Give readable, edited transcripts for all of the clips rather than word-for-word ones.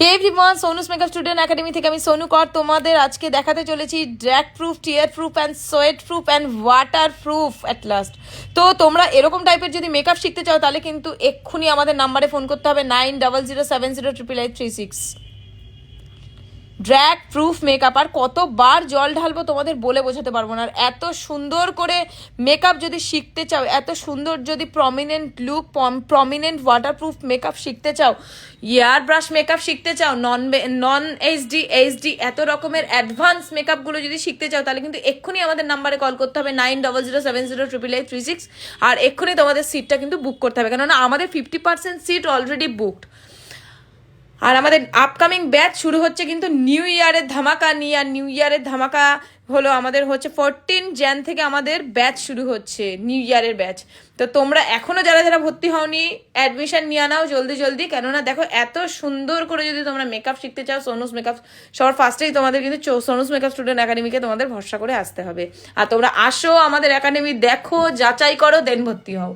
হে everyone, Sonu's makeup student academy থেকে আমি সোনু কর তোমাদের আজকে দেখাতে চলেছি drag proof, tear proof and sweat proof and water proof at last. তো তোমরা এরকম টাইপের যদি মেকআপ শিখতে চাও তাহলে কিন্তু এক্ষুনি আমাদের নাম্বারে ফোন করতে হবে 9007088836। Drag proof makeup. আর কতবার জল ঢালবো তোমাদের বলে বোঝাতে পারবো না। আর এত সুন্দর করে মেকআপ যদি শিখতে চাও, এত সুন্দর যদি prominent look, prominent waterproof makeup শিখতে চাও, ইয়ার ব্রাশ মেকআপ শিখতে চাও, নন এইচডি এত রকমের অ্যাডভান্স মেকআপগুলো যদি শিখতে চাও তাহলে কিন্তু এক্ষুনি আমাদের নাম্বারে কল করতে হবে 9007088836। আর এক্ষুনি তোমাদের সিটটা কিন্তু বুক করতে হবে, কেননা আমাদের 50% সিট অলরেডি বুকড। আর আমাদের আপকামিং ব্যাচ শুরু হচ্ছে কিন্তু নিউ ইয়ারের ধামাকা নিয়ে। আর নিউ ইয়ারের ধামাকা হলো আমাদের হচ্ছে 14 jan থেকে আমাদের ব্যাচ শুরু হচ্ছে, নিউ ইয়ারের ব্যাচ। তো তোমরা এখনও যারা যারা ভর্তি হওনি অ্যাডমিশন নিয়ে নাও জলদি জলদি, কেননা দেখো এত সুন্দর করে যদি তোমরা মেকআপ শিখতে চাও, সোনুস মেকআপ সবার ফার্স্টেই তোমাদের কিন্তু সোনুস মেকআপ স্টুডেন্ট একাডেমিকে তোমাদের ভরসা করে আসতে হবে। আর তোমরা আসো আমাদের একাডেমি, দেখো, যাচাই করো, দেন ভর্তি হও।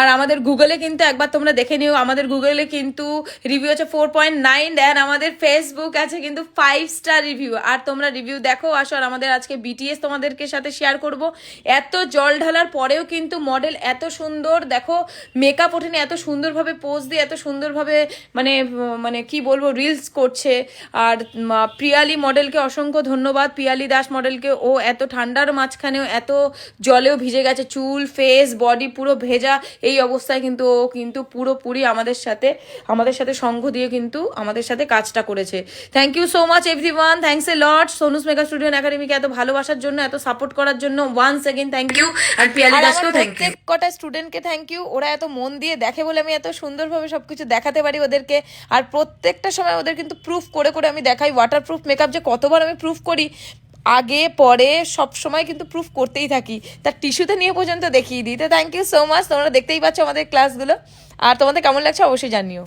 আর আমাদের গুগলে কিন্তু একবার তোমরা দেখে নিও, আমাদের গুগলে কিন্তু রিভিউ আছে 4.9 অ্যান্ড আমাদের ফেসবুক আছে কিন্তু 5 স্টার রিভিউ। আর তোমরা রিভিউ দেখো, আসো। আর আমাদের আজকে বিটিএস তোমাদেরকে সাথে শেয়ার করব। এত জল ঢালার পরেও কিন্তু মডেল এত সুন্দর, দেখো মেকআপ ওঠেনি, এত সুন্দরভাবে পোজ দিয়ে এত সুন্দরভাবে মানে মানে কি বলবো রিলস করছে। আর প্রিয়ালি মডেলকে অসংখ্য ধন্যবাদ, প্রিয়ালি দাস মডেলকে। ও এত ঠান্ডার মাঝখানেও এত জলেও ভিজে গেছে, চুল, ফেস, বডি পুরো ভেজা, এই অবস্থায় কিন্তু ও কিন্তু পুরোপুরি আমাদের সাথে সঙ্গ দিয়ে কিন্তু আমাদের সাথে কাজটা করেছে। Thank you so much everyone, thanks a lot Sonu's makeup studio একাডেমিকে এত ভালোবাসার জন্য, এত সাপোর্ট করার জন্য। Once again thank you. আর পিয়ালি দাসকেও থ্যাংক ইউ। কটা স্টুডেন্টকে থ্যাংক ইউ, ওরা এত মন দিয়ে দেখে বলে আমি এত সুন্দরভাবে সবকিছু দেখাতে পারি ওদেরকে। আর প্রত্যেকটা সময় ওদের কিন্তু প্রুফ করে করে আমি দেখাই। ওয়াটারপ্রুফ মেকআপ যে কতবার আমি প্রুফ করি, আগে পরে সব সময় কিন্তু প্রুফ করতেই থাকি, তার টিস্যুতে নিয়ে পর্যন্ত দেখিয়ে দিই। তো থ্যাংক ইউ সো মাচ, তোমরা দেখতেই পাচ্ছ আমাদের ক্লাসগুলো। আর তোমাদের কেমন লাগছে অবশ্যই জানিও।